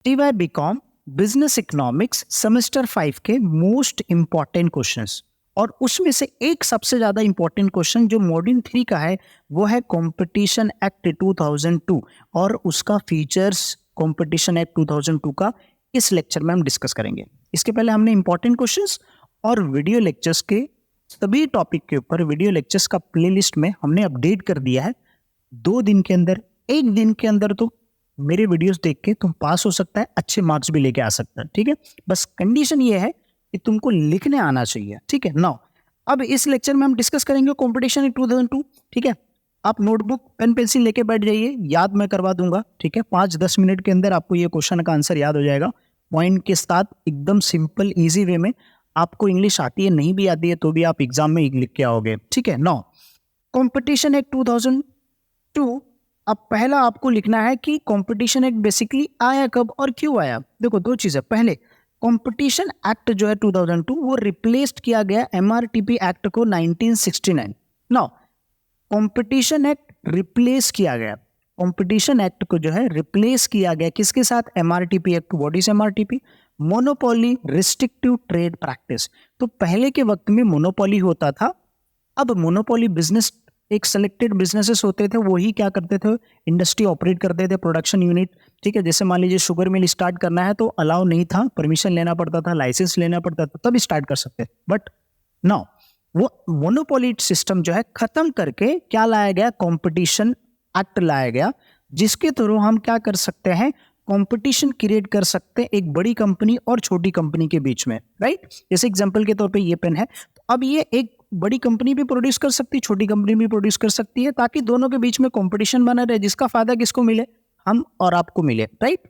TY BCom business economics semester 5 के most important questions, और उसमें से एक सबसे ज्यादा इंपॉर्टेंट क्वेश्चन जो मॉड्यूल 3 का है वो है कंपटीशन एक्ट 2002 और उसका फीचर्स कंपटीशन एक्ट 2002 का इस लेक्चर में हम डिस्कस करेंगे। इसके पहले हमने इंपॉर्टेंट क्वेश्चंस और वीडियो लेक्चर्स के सभी टॉपिक के ऊपर वीडियो लेक्चर्स का प्लेलिस्ट में हमने अपडेट कर दिया है। 2 दिन के अंदर, 1 दिन के अंदर तो मेरे वीडियोस देख के तुम पास हो सकता है, अच्छे मार्क्स भी लेके आ सकता है। ठीक है, बस कंडीशन ये है कि तुमको लिखने आना चाहिए। ठीक है, नाउ अब इस लेक्चर में हम डिस्कस करेंगे कंपटीशन इन 2002। ठीक है, आप नोटबुक पेन पेंसिल लेके बैठ जाइए, याद मैं करवा दूंगा। ठीक है, 5-10 मिनट के अंदर आपको ये क्वेश्चन का आंसर याद हो जाएगा, पॉइंट के साथ, एकदम सिंपल इजी वे में। आपको इंग्लिश आती है, नहीं भी आती है तो भी आप एग्जाम में लिख के आओगे। ठीक है, नाउ कंपटीशन एक्ट 2002। अब पहला आपको लिखना है कि कंपटीशन एक्ट बेसिकली आया कब और क्यों आया। देखो, 2 चीजें। पहले, कंपटीशन एक्ट जो है 2002 वो रिप्लेस्ड किया गया एमआरटीपी एक्ट को 1969। नाउ कंपटीशन एक्ट रिप्लेस किया गया, कंपटीशन एक्ट को जो है रिप्लेस किया गया किसके साथ? MRTP act. What is MRTP? Monopoly restrictive trade practice. तो पहले के वक्त में मोनोपोली होता था, अब मोनोपोली बिजनेस एक सेलेक्टेड बिजनेसेस होते थे, वही क्या करते थे, इंडस्ट्री ऑपरेट करते थे, प्रोडक्शन यूनिट। ठीक है, जैसे मान लीजिए शुगर मिल स्टार्ट करना है तो अलाउ नहीं था, परमिशन लेना पड़ता था, लाइसेंस लेना पड़ता था, तब स्टार्ट कर सकते। बट नाउ वो मोनोपोली सिस्टम जो है खत्म करके क्या लाया गया? कंपटीशन एक्ट लाया गया, जिसके थ्रू हम क्या कर सकते हैं? कंपटीशन क्रिएट कर सकते हैं एक बड़ी कंपनी और छोटी कंपनी के बीच में, राइट? जैसे एग्जांपल के तौर पे ये पेन है, तो अब ये एक बड़ी कंपनी भी प्रोड्यूस कर सकती है, छोटी कंपनी भी प्रोड्यूस कर सकती है, ताकि दोनों के बीच में कंपटीशन बना रहे, जिसका फायदा किसको मिले? हम और आपको मिले, राइट?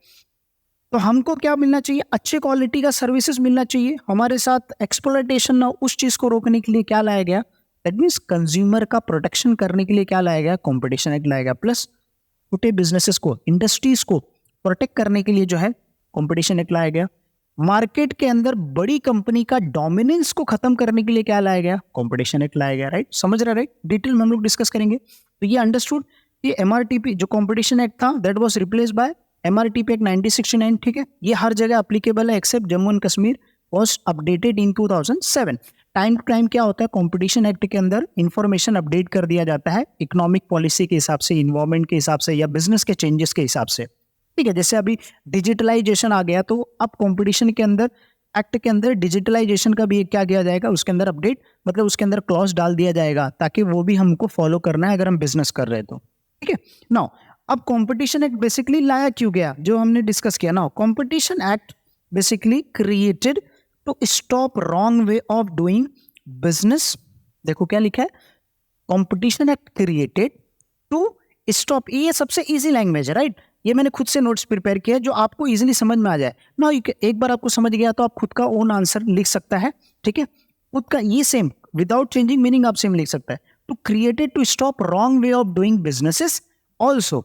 तो हमको क्या मिलना चाहिए? अच्छे क्वालिटी का सर्विसेज मिलना चाहिए, हमारे साथ एक्सप्लॉयटेशन ना, उस चीज को रोकने के लिए क्या लाया गया? दैट मीन्स कंज्यूमर का प्रोटेक्शन करने के लिए क्या लाया गया? कंपटीशन एक्ट लाया गया। प्लस छोटे बिजनेसेस को, इंडस्ट्रीज को प्रोटेक्ट करने के लिए जो है कंपटीशन एक्ट लाया गया। मार्केट के अंदर बड़ी कंपनी का डोमिनेंस को खत्म करने के लिए क्या लाया गया? कंपटीशन एक्ट लाया गया, राइट? समझ रहे, राइट? डिटेल में हम लोग डिस्कस करेंगे। तो ये अंडरस्टूड, ये एमआरटीपी जो कंपटीशन एक्ट था that was replaced by MRTP act 1969। ठीक है, ये हर जगह अप्लीकेबल है except Jammu and Kashmir, was updated in 2007। Time to time क्या होता है, कंपटीशन एक्ट के अंदर इंफॉर्मेशन अपडेट कर दिया जाता है इकोनॉमिक पॉलिसी के हिसाब से, इन्वायरमेंट के हिसाब से, या बिजनेस के चेंजेस के हिसाब से। ठीक है, जैसे अभी डिजिटलाइजेशन आ गया, तो अब कंपटीशन के अंदर, एक्ट के अंदर डिजिटलाइजेशन का भी एक क्या किया जाएगा, उसके अंदर अपडेट, मतलब उसके अंदर क्लॉज डाल दिया जाएगा, ताकि वो भी हमको फॉलो करना है अगर हम बिजनेस कर रहे हैं तो। ठीक है, नाउ अब कंपटीशन एक्ट बेसिकली लाया क्यों गया, जो हमने डिस्कस किया। Now competition act basically created to stop wrong way of doing business. देखो क्या लिखा है, competition act created to stop. ये सबसे इजी लैंग्वेज है, राइट? ये मैंने खुद से नोट्स प्रिपेयर किया है जो आपको इजीली समझ में आ जाए ना। एक बार आपको समझ गया तो आप खुद का ओन आंसर लिख सकता है। ठीक है, खुद का ये सेम विदाउट चेंजिंग मीनिंग आप सेम लिख सकता है। To created to stop wrong way of doing businesses, also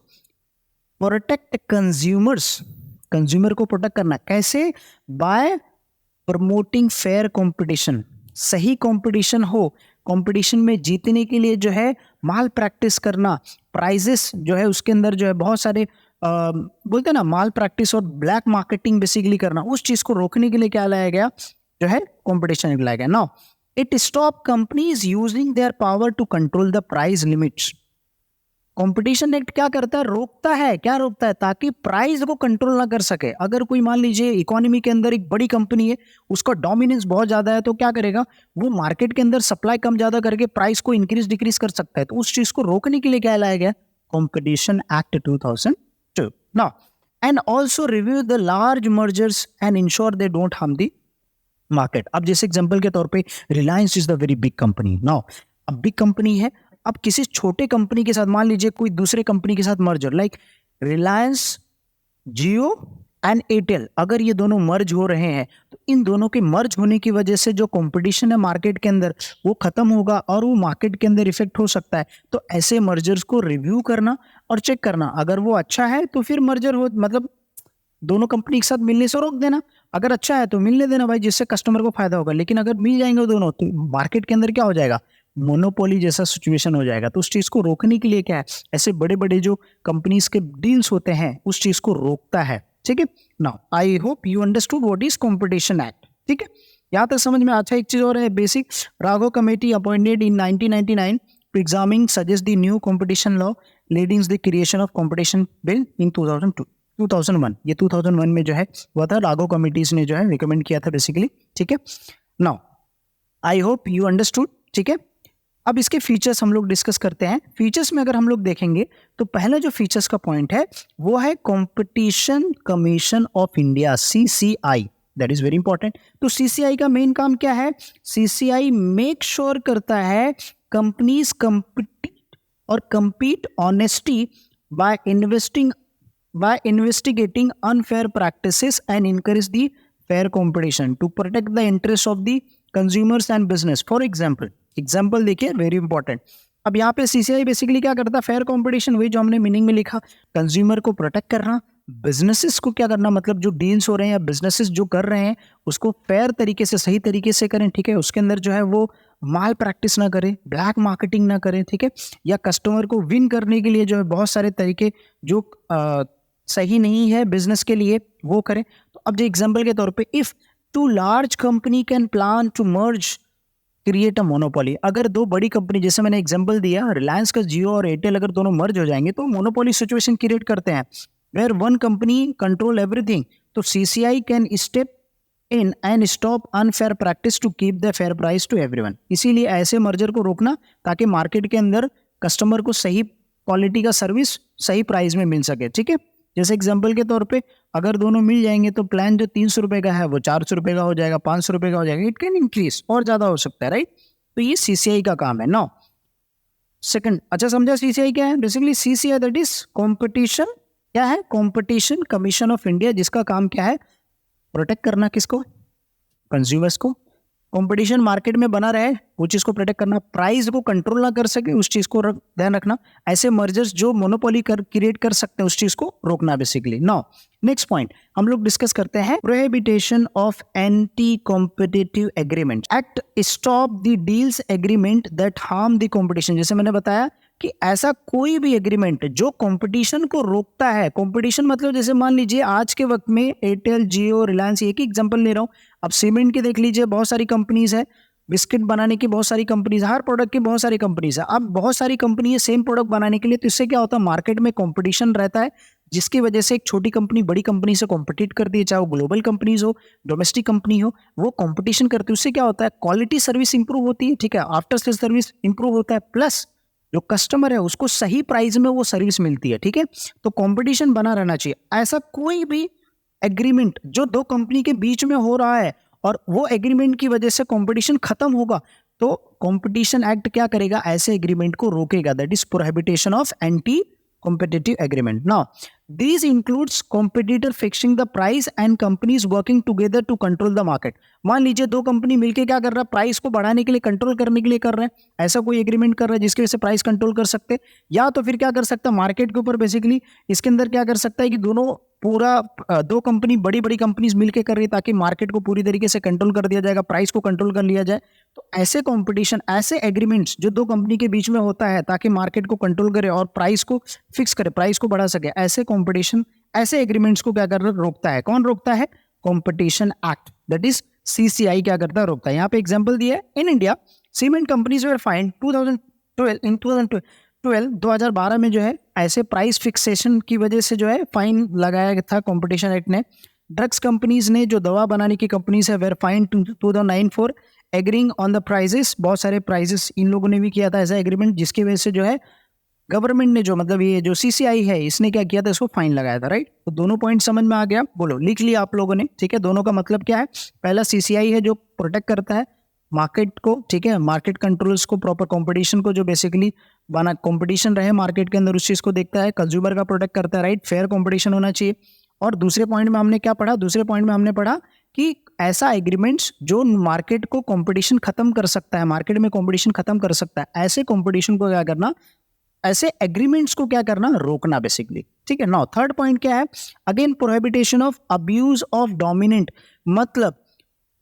protect consumers. Consumer को प्रोटेक्ट करना कैसे? By promoting fair competition. सही कंपटीशन हो, कंपटीशन में जीतने के लिए जो है माल प्रैक्टिस करना, प्राइजेस जो है उसके अंदर जो है बहुत सारे बोलते हैं ना माल प्रैक्टिस और ब्लैक मार्केटिंग बेसिकली करना, उस चीज को रोकने के लिए क्या लाया गया? जो है कंपटीशन लाया गया। Now it stop companies using their power to control the price limits. Competition act क्या करता है? रोकता है। क्या रोकता है? ताकि प्राइस को कंट्रोल ना कर सके। अगर कोई मान लीजिए इकोनॉमी के अंदर एक बड़ी कंपनी है, उसका डोमिनेंस बहुत ज्यादा है, तो क्या करेगा वो? मार्केट के अंदर सप्लाई कम ज्यादा करके प्राइस को इंक्रीज डिक्रीज कर सकता है। तो उस चीज को रोकने के लिए क्या लाया गया? Competition act 2002। Now and also review the large mergers and ensure they don't harm the market. अब जैसे एग्जांपल के तौर पे Reliance is the very big company. Now अब बिग कंपनी है, अब किसी छोटे कंपनी के साथ मान लीजिए कोई दूसरे कंपनी के साथ merger, like Reliance, Jio and Airtel, अगर ये दोनों मर्ज हो रहे हैं तो इन दोनों के मर्ज होने की वजह से जो कंपटीशन है मार्केट के अंदर वो खत्म होगा और वो मार्केट के अंदर इफेक्ट हो सकता है। तो ऐसे मर्जर्स को रिव्यू करना और चेक करना, अगर वो अच्छा है तो फिर मर्जर हो, मतलब दोनों कंपनी एक साथ मिलने से रोक देना। अगर अच्छा है तो मिलने देना भाई, जिससे कस्टमर को फायदा होगा। लेकिन अगर मिल जाएंगे दोनों तो मार्केट के अंदर क्या हो जाएगा? मोनोपोली जैसा सिचुएशन हो जाएगा। तो उस चीज को रोकने के लिए क्या है, ऐसे बड़े बड़े जो कंपनीज के डील्स होते हैं उस चीज को रोकता है। ठीक है। Now I hope you understood what is competition act, ठीक है। यहाँ तक समझ में। अच्छा, एक चीज और है basic, Raghav committee appointed in 1999 to examine suggest the new competition law leading the creation of competition bill in 2001। ये 2001 में जो है हुआ था, राघव कमिटीज ने जो है रिकमेंड किया था बेसिकली, ठीक है। Now I hope you understood, ठीक है। अब इसके फीचर्स हम लोग डिस्कस करते हैं। फीचर्स में अगर हम लोग देखेंगे तो पहला जो फीचर्स का पॉइंट है वो है competition commission of India, CCI, that is very important. तो सीसीआई का मेन काम क्या है? सीसीआई मेक श्योर करता है companies compete honesty by investigating unfair practices and encourage the fair competition to protect the interests of the consumers and business। For example देखिए, very important. अब यहाँ पे सीसीआई बेसिकली क्या करता है? फेयर कंपटीशन, वही जो हमने मीनिंग में लिखा, कंज्यूमर को प्रोटेक्ट करना, बिजनेसेस को क्या करना, मतलब जो डील्स हो रहे हैं या बिजनेसेस जो कर रहे हैं उसको फेयर तरीके से, सही तरीके से करें, ठीक है। उसके अंदर जो है वो माल प्रैक्टिस ना करें, ब्लैक मार्केटिंग ना करें, ठीक है। या कस्टमर को विन करने के लिए जो है बहुत सारे तरीके जो सही नहीं है बिजनेस के लिए वो करें। तो अब जो एग्जाम्पल के तौर पे, if two large company can plan to merge create a monopoly, अगर दो बड़ी कंपनी, जैसे मैंने एग्जांपल दिया रिलायंस का जियो और एयरटेल, अगर दोनों मर्ज हो जाएंगे तो मोनोपोली सिचुएशन क्रिएट करते हैं where one company control everything. तो CCI can step in and stop unfair practice to keep the fair price to everyone. इसीलिए ऐसे मर्जर को रोकना ताकि मार्केट के अंदर कस्टमर को सही क्वालिटी का सर्विस सही प्राइस में मिल सके, ठीक है। जैसे एग्जाम्पल के तौर पे अगर दोनों मिल जाएंगे तो प्लान जो 300 रुपए का है वो 400 रुपए का हो जाएगा, 500 रुपए का हो जाएगा, इट कैन इंक्रीज, और ज्यादा हो सकता है, राइट। तो ये सीसीआई का काम है। नाउ सेकंड, अच्छा समझा सीसीआई क्या है? Basically CCI that is competition, क्या है? कंपटीशन कमीशन ऑफ इंडिया, जिसका काम क्या है? प्रोटेक्ट करना किसको? कंज्यूमर्स को। कंपटीशन मार्केट में बना रहे वो चीज को प्रोटेक्ट करना, प्राइस को कंट्रोल ना कर सके उस चीज को ध्यान रखना, ऐसे मर्जर्स जो मोनोपोली क्रिएट कर सकते हैं उस चीज को रोकना बेसिकली। नाउ नेक्स्ट पॉइंट हम लोग डिस्कस करते हैं, prohibition of anti competitive agreement act stop the deals agreement that harm the competition. जैसे मैंने बताया कि ऐसा कोई भी एग्रीमेंट जो कंपटीशन को रोकता है, कंपटीशन मतलब जैसे मान लीजिए आज के वक्त में एयरटेल, जियो, रिलायंस, एक ही एग्जांपल ले रहा हूं। अब सीमेंट की देख लीजिए, बहुत सारी कंपनीज है, बिस्किट बनाने की बहुत सारी कंपनीज, हर प्रोडक्ट की बहुत सारी कंपनीज है। अब बहुत सारी कंपनी है सेम प्रोडक्ट बनाने के लिए, तो इससे क्या होता है? मार्केट में कंपटीशन रहता है, जिसकी वजह से एक छोटी कंपनी बड़ी कंपनी से कॉम्पिटिट करती है, चाहे वो ग्लोबल कंपनीज हो, डोमेस्टिक कंपनी हो, वो कंपटीशन करती है। उससे क्या होता है? क्वालिटी सर्विस इंप्रूव होती है, ठीक है, आफ्टर सेल सर्विस इंप्रूव होता है, प्लस जो कस्टमर है उसको सही प्राइस में वो सर्विस मिलती है, ठीक है। तो कंपटीशन बना रहना चाहिए। ऐसा कोई भी एग्रीमेंट जो दो कंपनी के बीच में हो रहा है और वो एग्रीमेंट की वजह से कंपटीशन खत्म होगा, तो कंपटीशन एक्ट क्या करेगा? ऐसे एग्रीमेंट को रोकेगा, that is prohibition of anti competitive agreement। Now, these includes competitor fixing the price and companies working together to control the market। मान लीजिए दो कंपनी मिलके क्या कर रहा है? प्राइस को बढ़ाने के लिए, कंट्रोल करने के लिए कर रहे हैं, ऐसा कोई एग्रीमेंट कर रहा है जिसकी वजह से प्राइस कंट्रोल कर सकते हैं। या तो फिर क्या कर सकता है? मार्केट के ऊपर बेसिकली इसके अंदर क्या कर सकता है कि दोनों पूरा दो कंपनी बड़ी बड़ी कंपनीज मिलकर कर रही है ताकि मार्केट को पूरी तरीके से कंट्रोल कर दिया जाएगा, प्राइस को कंट्रोल कर लिया जाए। तो ऐसे कंपटीशन, ऐसे एग्रीमेंट्स जो दो कंपनी के बीच में होता है ताकि मार्केट को कंट्रोल करे और प्राइस को फिक्स करे, प्राइस को बढ़ा सके, ऐसे कंपटीशन, ऐसे एग्रीमेंट्स को क्या कर रहा है? रोकता है। कौन रोकता है? Competition act, that is CCI क्या करता है? रोकता है। यहाँ पे एग्जाम्पल दिया है, in India cement companies were find 2012 में जो है ऐसे प्राइस फिक्सेशन की वजह से जो है फाइन लगाया गया था कंपटीशन एक्ट ने। ड्रग्स कंपनीज ने, जो दवा बनाने की कंपनीज है, were fine 2009 for agreeing on the prices. बहुत सारे प्राइजेस इन लोगों ने भी किया था ऐसा एग्रीमेंट, जिसकी वजह से जो है गवर्नमेंट ने, जो मतलब ये जो सीसीआई है, इसने क्या किया था? इसको फाइन लगाया था, राइट। तो दोनों पॉइंट समझ में आ गया? बोलो, लिख लिया आप लोगों ने, ठीक है। दोनों का मतलब क्या है? पहला सीसीआई है जो प्रोटेक्ट करता है मार्केट को, ठीक है, मार्केट कंट्रोल्स को, प्रॉपर कंपटीशन को, जो बेसिकली बना कंपटीशन रहे मार्केट के अंदर उस चीज को देखता है, कंज्यूमर का प्रोटेक्ट करता है, राइट। फेयर कंपटीशन होना चाहिए। और दूसरे पॉइंट में हमने क्या पढ़ा? दूसरे पॉइंट में हमने पढ़ा कि ऐसा एग्रीमेंट्स जो मार्केट को कंपटीशन खत्म कर सकता है, मार्केट में कंपटीशन खत्म कर सकता है, ऐसे कंपटीशन को क्या करना? ऐसे एग्रीमेंट्स को क्या करना? रोकना बेसिकली, ठीक है। नाउ थर्ड पॉइंट क्या है? Again prohibition of abuse of dominant. मतलब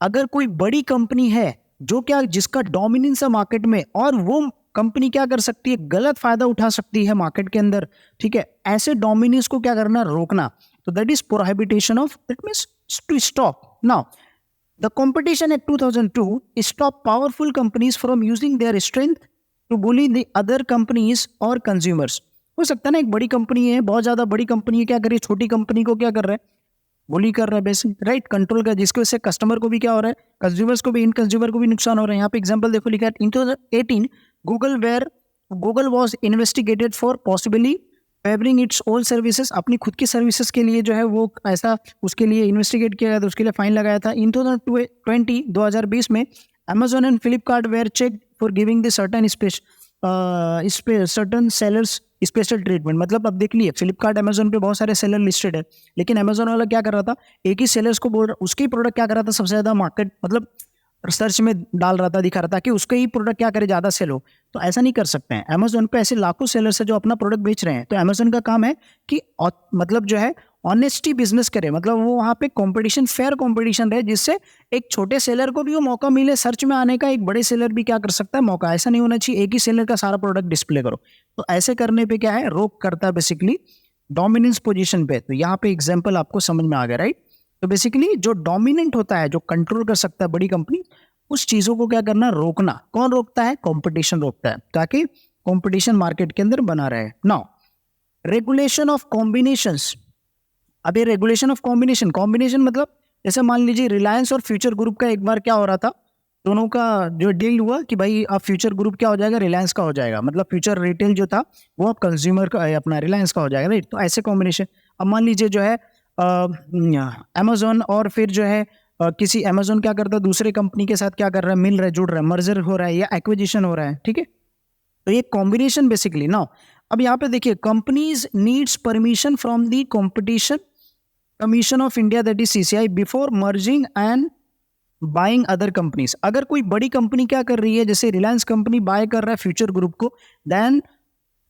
अगर कोई बड़ी कंपनी है जो क्या, जिसका डोमिनेंस है मार्केट में, और वो कंपनी क्या कर सकती है? गलत फायदा उठा सकती है मार्केट के अंदर, ठीक है। ऐसे डोमिनेंस को क्या करना? रोकना। तो that is prohibition of, that means to stop. Now the competition act 2002 stop powerful companies from using their strength to bully the other companies और कंज्यूमर्स. हो सकता है ना, एक बड़ी कंपनी है, बहुत ज्यादा बड़ी कंपनी है, क्या कर रही है, छोटी कंपनी को क्या कर रहा है, बुली कर रहा है बेसिक, राइट, कंट्रोल कर, जिसकी वजह से कस्टमर को भी क्या हो रहा है, कंज्यूमर्स को भी, इन कंज्यूमर को भी नुकसान हो रहा है. यहाँ पे एग्जांपल देखो लिखा है, इन 2018 Google was investigated for possibly favouring its own services. अपनी खुद की सर्विसेज के लिए जो है वो ऐसा उसके लिए इन्वेस्टिगेट किया गया था, उसके लिए फाइन लगाया था. इन 2020 में Amazon and Flipkart were check for giving the certain sellers special treatment. मतलब अब देख लिए, फ्लिपकार्ट अमेजोन पे बहुत सारे सेलर लिस्टेड है, लेकिन अमेजोन वाला क्या कर रहा था, एक ही सेलर्स को बोल रहा, उसके प्रोडक्ट क्या कर रहा था, सबसे ज्यादा मार्केट मतलब सर्च में डाल रहा था, दिखा रहा था कि उसका ही प्रोडक्ट क्या करे, ज्यादा सेल हो. तो ऐसा नहीं कर सकते हैं. अमेजोन पे ऐसे लाखों सेलर्स है जो अपना प्रोडक्ट बेच रहे हैं. तो अमेजोन का काम है कि मतलब जो है ऑनेस्टी बिजनेस करे, मतलब वो वहाँ पे कंपटीशन, फेयर कंपटीशन रहे, जिससे एक छोटे सेलर को भी वो मौका मिले सर्च में आने का, एक बड़े सेलर भी क्या कर सकता है, मौका. ऐसा नहीं होना चाहिए एक ही सेलर का सारा प्रोडक्ट डिस्प्ले करो. तो ऐसे करने पे क्या है, रोक करता है बेसिकली डोमिनेंस पोजीशन पे. तो यहाँ पे एग्जांपल आपको समझ में आ गया, राइट. तो बेसिकली जो डोमिनेंट होता है, जो कंट्रोल कर सकता है बड़ी कंपनी, उस चीजों को क्या करना, रोकना. कौन रोकता है, कंपटीशन रोकता है, ताकि कंपटीशन मार्केट के अंदर बना रहे. Now regulation of combinations. अब ये रेगुलेशन ऑफ कॉम्बिनेशन मतलब जैसे मान लीजिए रिलायंस और फ्यूचर ग्रुप का एक बार क्या हो रहा था, दोनों का जो डील हुआ कि भाई अब फ्यूचर ग्रुप क्या हो जाएगा, रिलायंस का हो जाएगा. मतलब फ्यूचर रिटेल जो था वो अब कंज्यूमर का, अपना रिलायंस का हो जाएगा, राइट. तो ऐसे कॉम्बिनेशन. अब मान लीजिए जो है अमेजोन और फिर जो है किसी, अमेजोन क्या करता है, दूसरे कंपनी के साथ क्या कर रहा है, मिल रहा है, जुड़ रहा है, मर्जर हो रहा है या एक्विजिशन हो रहा है, ठीक है. तो ये कॉम्बिनेशन बेसिकली. नाउ अब यहाँ पे देखिए, companies needs permission from the competition commission of India, that is CCI, before merging and buying other companies. अगर कोई बड़ी कंपनी क्या कर रही है, जैसे रिलायंस कंपनी बाय कर रहा है फ्यूचर ग्रुप को, देन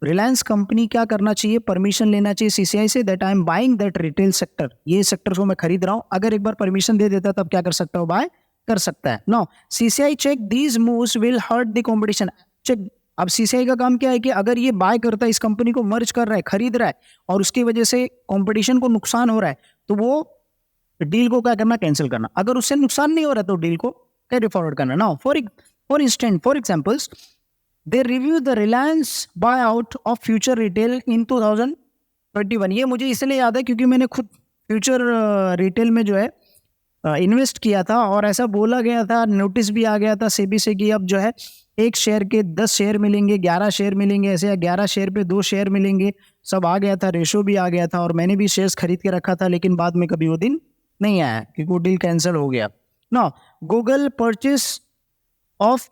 रिलायंस कंपनी क्या करना चाहिए, परमिशन लेना चाहिए CCI से, that I am buying that retail sector, ये सेक्टर को मैं खरीद रहा हूं. अगर एक बार परमिशन दे देता तब क्या कर सकता है, बाय कर सकता है. No, CCI check these moves will hurt the competition. Check. अब CCI का काम क्या है कि अगर ये बाय करता है, इस कंपनी को मर्ज कर रहा है, खरीद रहा है, और उसकी वजह से कंपटीशन को नुकसान हो रहा है, तो वो डील को क्या करना, कैंसिल करना. अगर उससे नुकसान नहीं हो रहा तो डील को कैरी फॉरवर्ड करना. Now for examples, they review the Reliance bye out of future retail इन 2021. ये मुझे इसलिए याद है क्योंकि मैंने खुद फ्यूचर रिटेल में जो है इन्वेस्ट किया था, और ऐसा बोला गया था, नोटिस भी आ गया था सेबी से कि अब जो है एक शेयर के 10 शेयर मिलेंगे, 11 शेयर मिलेंगे, ऐसे, या 11 शेयर पे 2 शेयर मिलेंगे. सब आ गया था, रेशो भी आ गया था, और मैंने भी शेयर्स खरीद के रखा था, लेकिन बाद में कभी वो दिन नहीं आया क्योंकि वो डील कैंसिल हो गया. Now Google purchase of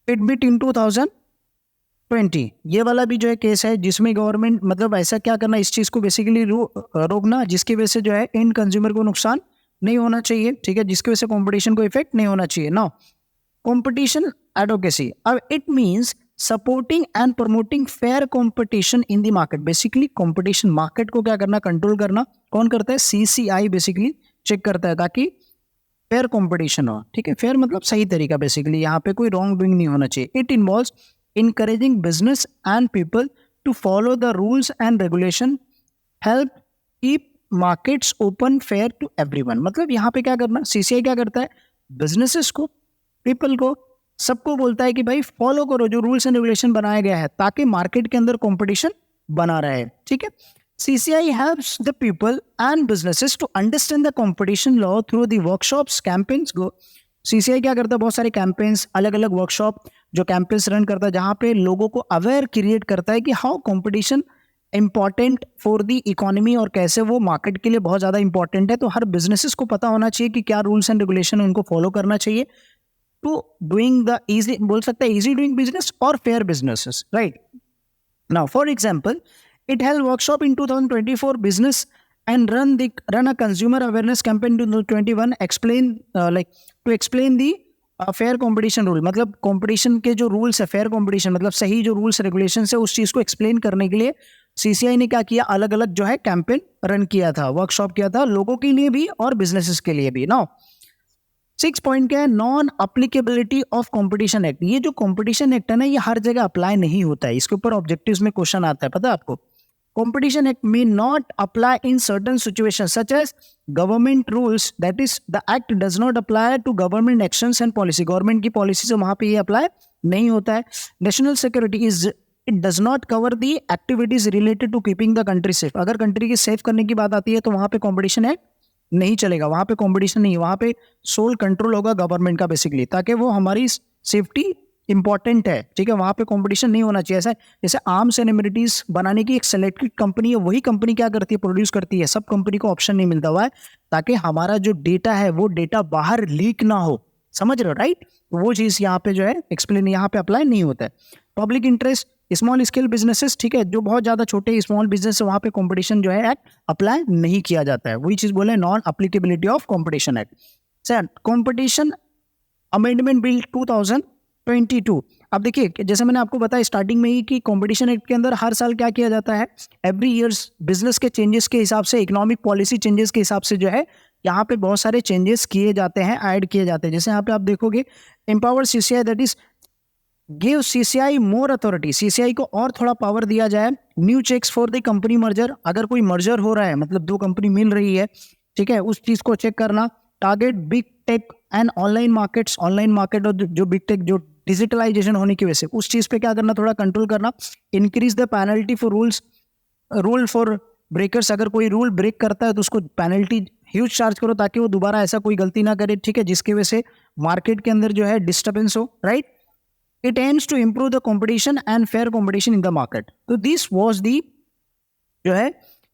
Fitbit in 2020, ये वाला भी जो है केस है, जिसमें गवर्नमेंट मतलब ऐसा क्या करना, इस चीज को बेसिकली रोकना, जिसकी वजह से जो है इन कंज्यूमर को नुकसान नहीं होना चाहिए, ठीक है, जिसकी वजह से कंपटीशन को इफेक्ट नहीं होना चाहिए. Now competition advocacy. अब it means supporting and promoting fair competition in the market. Basically competition, market को क्या करना, कंट्रोल करना. कौन करता है, CCI बेसिकली चेक करता है ताकि फेयर कंपटीशन हो, ठीक है. फेयर मतलब सही तरीका, बेसिकली यहाँ पे कोई रॉन्ग डूइंग नहीं होना चाहिए. It involves encouraging business and people to follow the rules and regulation, help keep markets open fair to everyone. मतलब यहाँ पे क्या करना, CCI क्या करता है, बिजनेसेस को, पीपल को, सबको बोलता है कि भाई फॉलो करो जो रूल्स एंड रेगुलेशन बनाया गया है, ताकि मार्केट के अंदर कंपटीशन बना रहे, ठीक है. CCI helps the people and businesses to understand the competition law through the workshops, campaigns. CCI क्या करता है, बहुत सारे कैंपेन्स, अलग अलग वर्कशॉप जो कैंपेन्स रन करता है, जहाँ पे लोगों को अवेयर क्रिएट करता है कि how competition important for the economy, और कैसे वो मार्केट के लिए बहुत ज़्यादा इंपॉर्टेंट है. तो हर बिजनेसेस को पता होना चाहिए कि क्या रूल्स एंड रेगुलेशन उनको फॉलो करना चाहिए टू डूइंग द ईजी, बोल सकते हैं ईजी डूइंग बिजनेस और fair businesses, right. Now for example, it held workshop in 2024 business and run a consumer awareness campaign in 2021, to explain the fair competition rule. मतलब competition के जो rules है, fair competition मतलब सही जो rules regulation है, उस चीज को एक्सप्लेन करने के लिए CCI ने क्या किया, अलग अलग जो है कैंपेन रन किया था, वर्कशॉप किया था, लोगों के लिए भी और बिजनेसेस के लिए भी. नाउ 6 पॉइंट क्या है, non applicability of competition act. ये जो कंपटीशन एक्ट है ना, ये हर जगह अप्लाई नहीं होता है. इसके ऊपर ऑब्जेक्टिव्स में क्वेश्चन आता है, पता है आपको. Competition Act may not apply in certain situations such as government rules, that is the act does not apply to government actions and policy. Government की पॉलिसी से वहां पे ये अप्लाई नहीं होता है. National security is it does not cover the activities related to keeping the country safe. अगर country की सेफ करने की बात आती है तो वहां पे कॉम्पिटिशन एक्ट नहीं चलेगा, वहां पे कॉम्पिटिशन नहीं, वहां पे सोल कंट्रोल होगा गवर्नमेंट का बेसिकली, ताकि वो हमारी सेफ्टी इंपॉर्टेंट है. ठीक है, वहां पे कंपटीशन नहीं होना चाहिए. ऐसा जैसे आर्म्स एंड एमिनिटीज बनाने की एक सेलेक्टेड कंपनी है, वही कंपनी क्या करती है, प्रोड्यूस करती है. सब कंपनी को ऑप्शन नहीं मिलता हुआ है ताकि हमारा जो डेटा है वो डेटा बाहर लीक ना हो. समझ रहे हो, राइट? वो चीज यहाँ पे जो है एक्सप्लेन यहाँ पे अप्लाई नहीं होता है. Public interest, small scale businesses, ठीक है, जो बहुत ज्यादा छोटे स्मॉल बिजनेस है वहां पे कंपटीशन जो है एक्ट अप्लाई नहीं किया जाता है. वही चीज बोले non applicability of competition act. Sir, competition amendment bill 2022. अब देखिए, जैसे मैंने आपको बताया स्टार्टिंग में ही कि कंपटीशन एक्ट के अंदर हर साल क्या किया जाता है, एवरी ईयर्स बिजनेस के चेंजेस के हिसाब से, इकोनॉमिक पॉलिसी चेंजेस के हिसाब से जो है यहाँ पे बहुत सारे चेंजेस किए जाते हैं, ऐड किए जाते हैं. जैसे यहाँ पे आप देखोगे empower CCI, that is give CCI more authority. CCI को और थोड़ा पावर दिया जाए. New checks for the company merger, अगर कोई मर्जर हो रहा है मतलब दो कंपनी मिल रही है, ठीक है, उस चीज को चेक करना. Target big tech and online markets, online market और जो बिग टेक जो डिजिटलाइजेशन होने की वजह से उस चीज पे क्या करना, थोड़ा कंट्रोल करना. Increase the penalty for rule for breakers, अगर कोई रूल ब्रेक करता है तो उसको पेनल्टी ह्यूज चार्ज करो ताकि वो दोबारा ऐसा कोई गलती ना करे, ठीक है, जिसकी वजह से मार्केट के अंदर जो है डिस्टर्बेंस हो, right. It aims to improve the competition and fair competition in the market. तो दिस वॉज दी जो है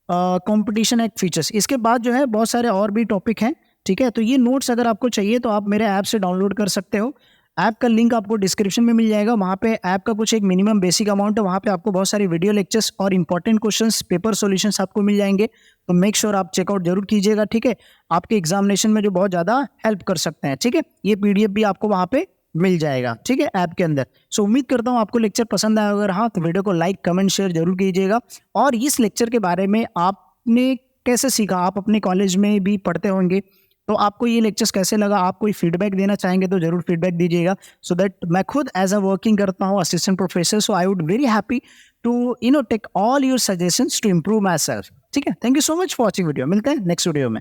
कॉम्पिटिशन एक्ट फीचर्स. इसके बाद जो है बहुत सारे और भी टॉपिक हैं, ठीक है. तो ये नोट्स अगर आपको चाहिए तो आप मेरे ऐप से डाउनलोड कर सकते हो. ऐप का लिंक आपको डिस्क्रिप्शन में मिल जाएगा. वहाँ पे ऐप का कुछ एक मिनिमम बेसिक अमाउंट है, वहाँ पे आपको बहुत सारे वीडियो लेक्चर्स और इंपॉर्टेंट क्वेश्चंस, पेपर सॉल्यूशंस आपको मिल जाएंगे. तो मेक श्योर आप चेकआउट जरूर कीजिएगा, ठीक है. आपके एग्जामिनेशन में जो बहुत ज़्यादा हेल्प कर सकते हैं, ठीक है. ये PDF भी आपको वहाँ पे मिल जाएगा, ठीक है, ऐप के अंदर. सो उम्मीद करता हूँ आपको लेक्चर पसंद आया. अगर हाँ तो वीडियो को लाइक, कमेंट, शेयर जरूर कीजिएगा. और इस लेक्चर के बारे में आपने कैसे सीखा, आप अपने कॉलेज में भी पढ़ते होंगे, तो आपको ये लेक्चर्स कैसे लगा, आप कोई फीडबैक देना चाहेंगे तो जरूर फीडबैक दीजिएगा. सो दैट मैं खुद एज अ वर्किंग करता हूँ assistant professor, so I would very happy to take all your suggestions to improve myself. ठीक है, thank you so much for watching video. मिलते हैं नेक्स्ट वीडियो में.